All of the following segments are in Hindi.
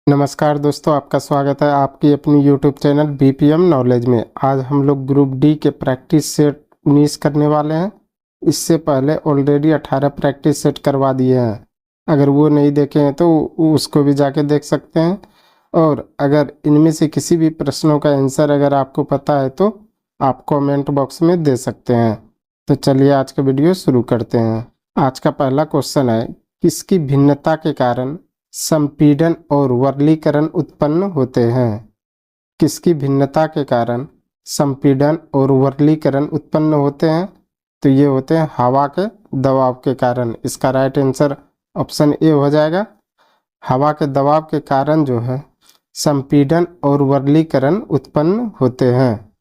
नमस्कार दोस्तों, आपका स्वागत है आपकी अपनी यूट्यूब चैनल बीपीएम नॉलेज में। आज हम लोग ग्रुप डी के प्रैक्टिस सेट 19 करने वाले हैं। इससे पहले ऑलरेडी 18 प्रैक्टिस सेट करवा दिए हैं। अगर वो नहीं देखे हैं तो उसको भी जाके देख सकते हैं। और अगर इनमें से किसी भी प्रश्नों का आंसर अगर आपको पता है तो आप कमेंट बॉक्स में दे सकते हैं। तो चलिए आज का वीडियो शुरू करते हैं। आज का पहला क्वेश्चन है, किसकी भिन्नता के कारण संपीड़न और वर्गीकरण उत्पन्न होते हैं। किसकी भिन्नता के कारण संपीड़न और वर्गीकरण उत्पन्न होते हैं? तो ये होते हैं हवा के दबाव के कारण। इसका राइट आंसर ऑप्शन ए हो जाएगा। हवा के दबाव के कारण जो है संपीड़न और वर्गीकरण उत्पन्न होते हैं।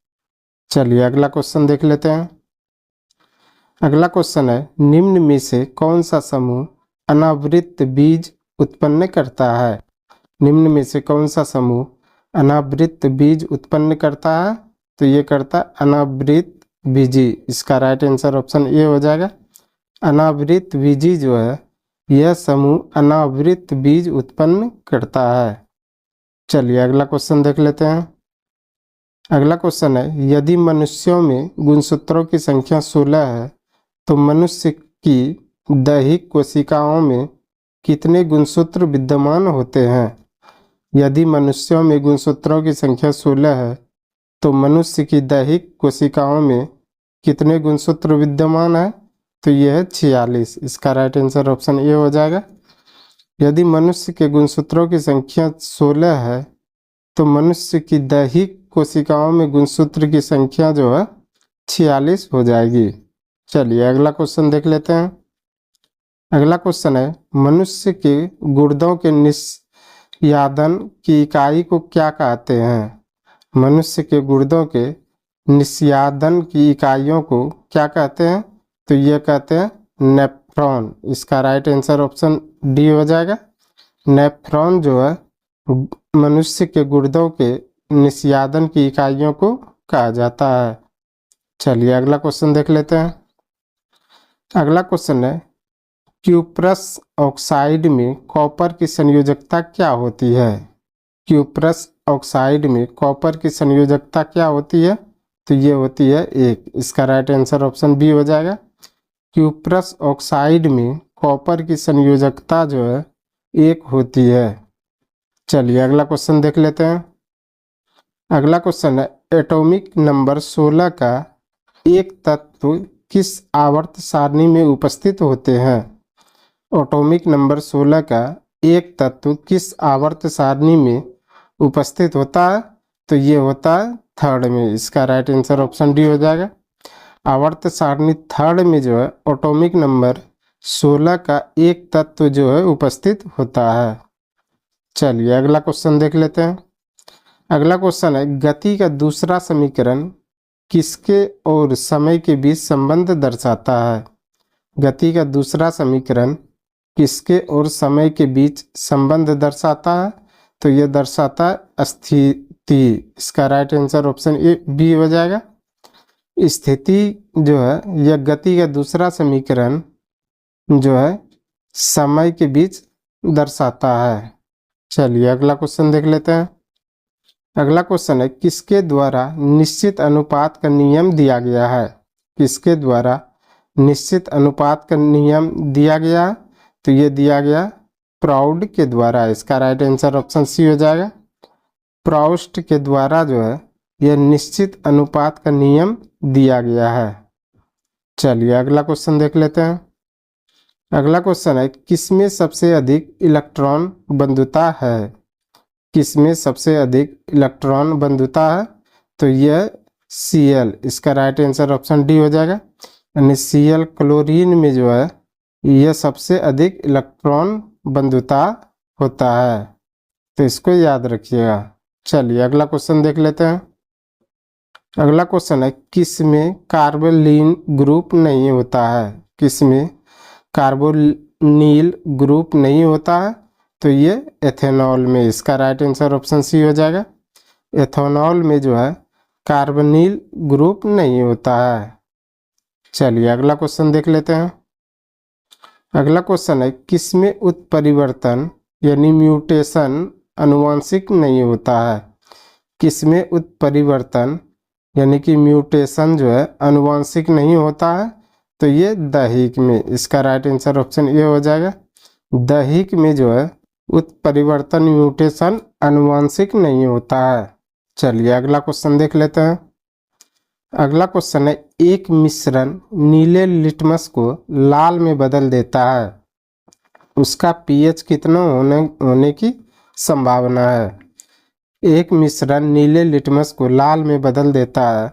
चलिए अगला क्वेश्चन देख लेते हैं। अगला क्वेश्चन है, निम्न में से कौन सा समूह अनावृत बीज उत्पन्न करता है। निम्न में से कौन सा समूह अनावृत बीज उत्पन्न करता है? तो ये करता है अनावृत बीजी। इसका राइट आंसर ऑप्शन ए हो जाएगा। अनावृत बीजी जो है यह समूह अनावृत बीज उत्पन्न करता है। चलिए अगला क्वेश्चन देख लेते हैं। अगला क्वेश्चन है, यदि मनुष्यों में गुणसूत्रों की संख्या 16 है तो मनुष्य की दैहिक कोशिकाओं में कितने गुणसूत्र विद्यमान होते हैं। यदि मनुष्यों में गुणसूत्रों की संख्या 16 है तो मनुष्य की दैहिक कोशिकाओं में कितने गुणसूत्र विद्यमान है? तो यह है 46। इसका राइट आंसर ऑप्शन ए हो जाएगा। यदि मनुष्य के गुणसूत्रों की संख्या 16 है तो मनुष्य की दैहिक कोशिकाओं में गुणसूत्र की संख्या जो है 46 हो जाएगी। चलिए अगला क्वेश्चन देख लेते हैं। अगला क्वेश्चन है, मनुष्य के गुर्दों के निस्यादन की इकाई को क्या कहते हैं। मनुष्य के गुर्दों के निस्यादन की इकाइयों को क्या कहते हैं? तो ये कहते हैं नेफ्रॉन। इसका राइट आंसर ऑप्शन डी हो जाएगा। नेफ्रॉन जो है मनुष्य के गुर्दों के निस्यादन की इकाइयों को कहा जाता है। चलिए अगला क्वेश्चन देख लेते हैं। अगला क्वेश्चन है, क्यूप्रस ऑक्साइड में कॉपर की संयोजकता क्या होती है। क्यूप्रस ऑक्साइड में कॉपर की संयोजकता क्या होती है? तो ये होती है 1। इसका राइट आंसर ऑप्शन बी हो जाएगा। क्यूप्रस ऑक्साइड में कॉपर की संयोजकता जो है 1 होती है। चलिए अगला क्वेश्चन देख लेते हैं। अगला क्वेश्चन है, एटॉमिक नंबर 16 का एक तत्व किस आवर्त सारणी में उपस्थित होते हैं। एटॉमिक नंबर 16 का एक तत्व किस आवर्त सारणी में उपस्थित होता है? तो ये होता है 3rd में। इसका राइट आंसर ऑप्शन डी हो जाएगा। आवर्त सारणी 3rd में जो है एटॉमिक नंबर 16 का एक तत्व जो है उपस्थित होता है। चलिए अगला क्वेश्चन देख लेते हैं। अगला क्वेश्चन है, गति का दूसरा समीकरण किसके और समय के बीच संबंध दर्शाता है। गति का दूसरा समीकरण किसके और समय के बीच संबंध दर्शाता है? तो यह दर्शाता है स्थिति। इसका right answer option A B हो जाएगा। स्थिति जो है यह गति का दूसरा समीकरण जो है समय के बीच दर्शाता है। चलिए अगला क्वेश्चन देख लेते हैं। अगला क्वेश्चन है, किसके द्वारा निश्चित अनुपात का नियम दिया गया है। किसके द्वारा निश्चित अनुपात का नियम दिया गया? तो ये दिया गया प्राउड के द्वारा। इसका राइट आंसर ऑप्शन सी हो जाएगा। प्राउस्ट के द्वारा जो है यह निश्चित अनुपात का नियम दिया गया है। चलिए अगला क्वेश्चन देख लेते हैं। अगला क्वेश्चन है, किसमें सबसे अधिक इलेक्ट्रॉन बंधुता है। किसमें सबसे अधिक इलेक्ट्रॉन बंधुता है? तो यह Cl। इसका राइट आंसर ऑप्शन डी हो जाएगा। यानी Cl क्लोरीन में जो है यह सबसे अधिक इलेक्ट्रॉन बंधुता होता है। तो इसको याद रखिएगा। चलिए अगला क्वेश्चन देख लेते हैं। अगला क्वेश्चन है, किसमें कार्बोनिल ग्रुप नहीं होता है। किसमें कार्बोनिल ग्रुप नहीं होता है? तो ये एथेनॉल में। इसका राइट आंसर ऑप्शन सी हो जाएगा। एथेनॉल में जो है कार्बोनिल ग्रुप नहीं होता है। चलिए अगला क्वेश्चन देख लेते हैं। अगला क्वेश्चन है, किसमें उत्परिवर्तन यानी म्यूटेशन अनुवांशिक नहीं होता है। किसमें उत्परिवर्तन यानी कि म्यूटेशन जो है अनुवांशिक नहीं होता है, तो ये दैहिक में। इसका राइट आंसर ऑप्शन ए हो जाएगा। दैहिक में जो है उत्परिवर्तन म्यूटेशन अनुवांशिक नहीं होता है। चलिए अगला क्वेश्चन देख लेते हैं। अगला क्वेश्चन है, एक मिश्रण नीले लिटमस को लाल में बदल देता है, उसका पीएच कितना होने की संभावना है। एक मिश्रण नीले लिटमस को लाल में बदल देता है,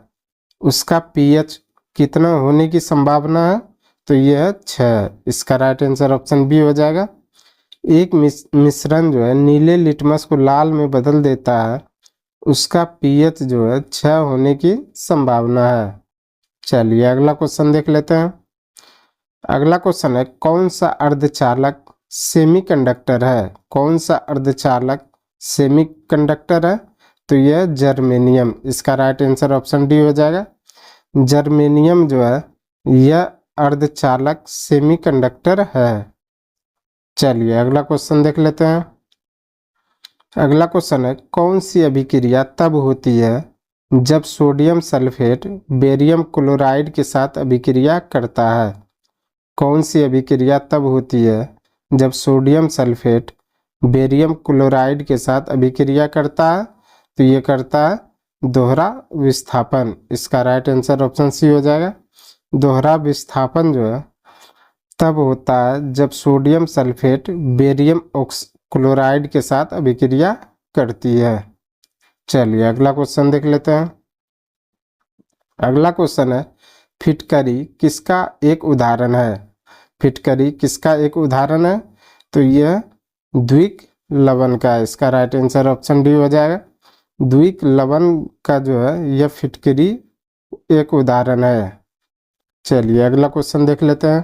उसका पीएच कितना होने की संभावना है, तो यह 6। इसका राइट आंसर ऑप्शन बी हो जाएगा। एक मिश्रण जो है नीले लिटमस को लाल में बदल देता है, उसका पीएच जो है 6 होने की संभावना है। चलिए अगला क्वेश्चन देख लेते हैं। अगला क्वेश्चन है, कौन सा अर्धचालक सेमीकंडक्टर है। कौन सा अर्धचालक सेमीकंडक्टर है, तो यह जर्मेनियम। इसका राइट आंसर ऑप्शन डी हो जाएगा। जर्मेनियम जो है यह अर्धचालक सेमीकंडक्टर है। चलिए अगला क्वेश्चन देख लेते हैं। अगला क्वेश्चन है, कौन सी अभिक्रिया तब होती है जब सोडियम सल्फेट बेरियम क्लोराइड के साथ अभिक्रिया करता है। कौन सी अभिक्रिया तब होती है जब सोडियम सल्फेट बेरियम क्लोराइड के साथ अभिक्रिया करता है, तो ये करता है दोहरा विस्थापन। इसका राइट आंसर ऑप्शन सी हो जाएगा। दोहरा विस्थापन जो है तब होता है जब सोडियम सल्फेट बेरियम क्लोराइड के साथ अभिक्रिया करती है। चलिए अगला क्वेश्चन देख लेते हैं। अगला क्वेश्चन है, फिटकरी किसका एक उदाहरण है। फिटकरी किसका एक उदाहरण है, तो यह द्विक लवण का है। इसका राइट आंसर ऑप्शन डी हो जाएगा। द्विक लवण का जो है यह फिटकरी एक उदाहरण है। चलिए अगला क्वेश्चन देख लेते हैं।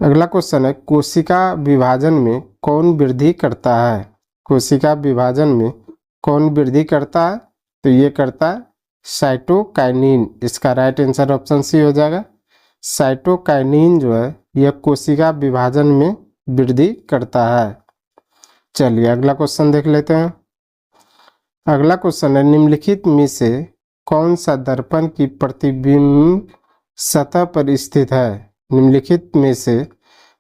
अगला क्वेश्चन है, कोशिका विभाजन में कौन वृद्धि करता है। कोशिका विभाजन में कौन वृद्धि करता है, तो ये करता है साइटोकाइनिन। इसका राइट आंसर ऑप्शन सी हो जाएगा। साइटोकाइनिन जो है यह कोशिका विभाजन में वृद्धि करता है। चलिए अगला क्वेश्चन देख लेते हैं। अगला क्वेश्चन है, निम्नलिखित में से कौन सा दर्पण की प्रतिबिंब सतह पर स्थित है। निम्नलिखित में से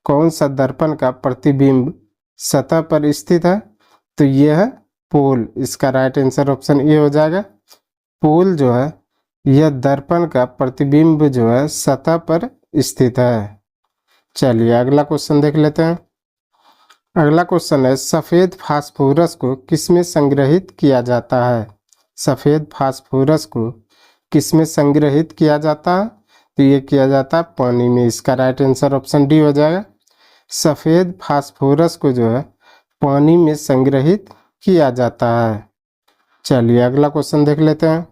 कौन सा दर्पण का प्रतिबिंब सतह पर स्थित है, तो यह है पोल। इसका राइट आंसर ऑप्शन ए हो जाएगा। पोल जो है यह दर्पण का प्रतिबिंब जो है सतह पर स्थित है। चलिए अगला क्वेश्चन देख लेते हैं। अगला क्वेश्चन है, सफ़ेद फास्फोरस को किसमें संग्रहित किया जाता है। सफ़ेद फास्फोरस को किसमें संग्रहित किया जाता है, तो ये किया जाता है पानी में। इसका राइट आंसर ऑप्शन डी हो जाएगा। सफ़ेद फास्फोरस को जो है पानी में संग्रहित किया जाता है। चलिए अगला क्वेश्चन देख लेते हैं।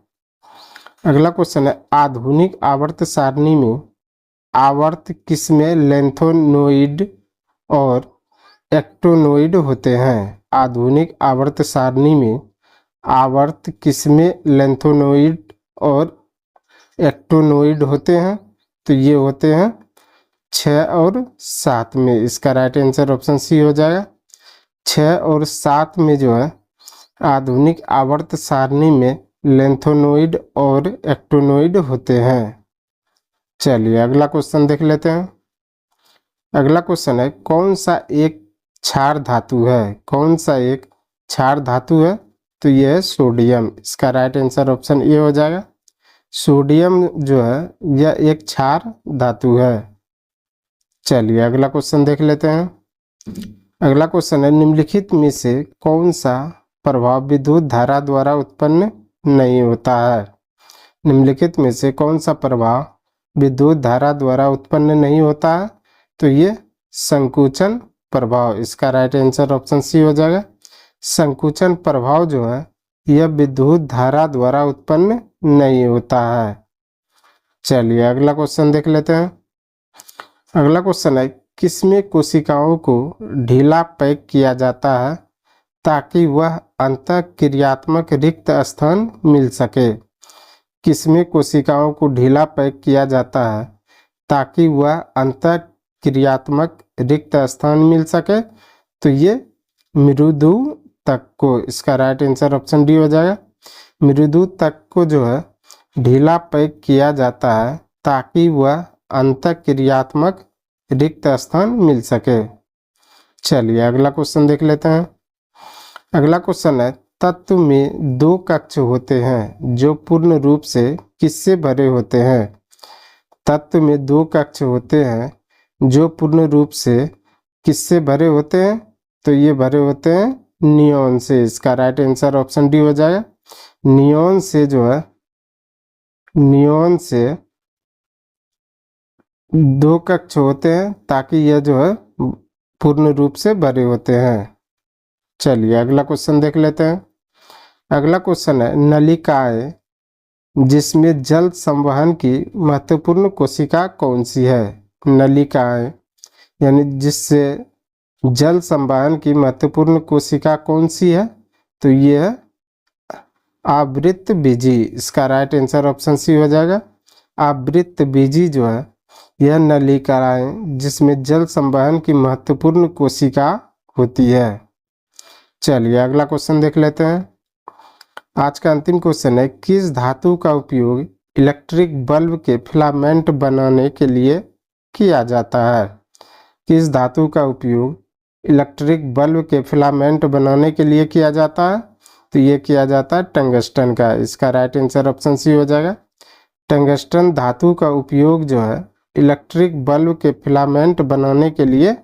अगला क्वेश्चन है, आधुनिक आवर्त सारणी में आवर्त किसमें लेंथोनोइड और एक्टोनोइड होते हैं। आधुनिक आवर्त सारणी में आवर्त किसमें लेंथोनोइड और एक्टोनोइड होते हैं, तो ये होते हैं 6 और 7 में। इसका राइट आंसर ऑप्शन सी हो जाएगा। 6 और 7 में जो है आधुनिक आवर्त सारणी में लेंथोनोइड और एक्टोनोइड होते हैं। चलिए अगला क्वेश्चन देख लेते हैं। अगला क्वेश्चन है, कौन सा एक क्षार धातु है। कौन सा एक क्षार धातु है, तो यह है सोडियम। इसका राइट आंसर ऑप्शन ए हो जाएगा। सोडियम जो है यह एक क्षार धातु है। चलिए अगला क्वेश्चन देख लेते हैं। अगला क्वेश्चन है, निम्नलिखित में से कौन सा प्रभाव विद्युत धारा द्वारा उत्पन्न नहीं होता है। निम्नलिखित में से कौन सा प्रभाव विद्युत धारा द्वारा उत्पन्न नहीं होता है, तो ये संकुचन प्रभाव। इसका राइट आंसर ऑप्शन सी हो जाएगा। संकुचन प्रभाव जो है यह विद्युत धारा द्वारा उत्पन्न नहीं होता है। चलिए अगला क्वेश्चन देख लेते हैं। अगला क्वेश्चन है, किसमें कोशिकाओं को ढीला पैक किया जाता है ताकि वह अंतःक्रियात्मक रिक्त स्थान मिल सके। किसमें कोशिकाओं को ढीला पैक किया जाता है ताकि वह अंतःक्रियात्मक रिक्त स्थान मिल सके, तो ये मृदु तक को, इसका राइट आंसर ऑप्शन डी हो जाएगा। मृदु तक को जो है ढीला पैक किया जाता है ताकि वह अंतःक्रियात्मक रिक्त स्थान मिल सके। चलिए अगला क्वेश्चन देख लेते हैं। अगला क्वेश्चन है, तत्व में दो कक्ष होते हैं जो पूर्ण रूप से किससे भरे होते हैं? तत्व में दो कक्ष होते हैं जो पूर्ण रूप से किससे भरे होते हैं? तो ये भरे होते हैं नियॉन से। इसका राइट आंसर ऑप्शन डी हो जाएगा। नियॉन से जो है, नियॉन से दो कक्ष होते हैं ताकि यह जो है पूर्ण रूप से भरे होते हैं। चलिए अगला क्वेश्चन देख लेते हैं। अगला क्वेश्चन है, नलिकाएं जिसमें जल संवहन की महत्वपूर्ण कोशिका कौन सी है? नलिकाएं यानी जिससे जल संवहन की महत्वपूर्ण कोशिका कौन सी है? तो ये है आवृत्त बीजी। इसका राइट आंसर ऑप्शन सी हो जाएगा। आवृत्त बीजी जो है यह नलिकाएं जिसमें जल संवहन की महत्वपूर्ण कोशिका होती है। चलिए अगला क्वेश्चन देख लेते हैं। आज का अंतिम क्वेश्चन है, किस धातु का उपयोग इलेक्ट्रिक बल्ब के फिलामेंट बनाने के लिए किया जाता है? किस धातु का उपयोग इलेक्ट्रिक बल्ब के फिलामेंट बनाने के लिए किया जाता है? तो ये किया जाता है टंगस्टन का। इसका राइट आंसर ऑप्शन सी हो जाएगा। टंगस्टन धातु का उपयोग जो है इलेक्ट्रिक बल्ब के फिलामेंट बनाने के लिए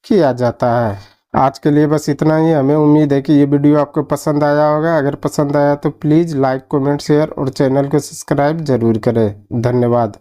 किया जाता है। आज के लिए बस इतना ही। हमें उम्मीद है कि ये वीडियो आपको पसंद आया होगा। अगर पसंद आया तो प्लीज़ लाइक, कमेंट, शेयर और चैनल को सब्सक्राइब जरूर करें। धन्यवाद।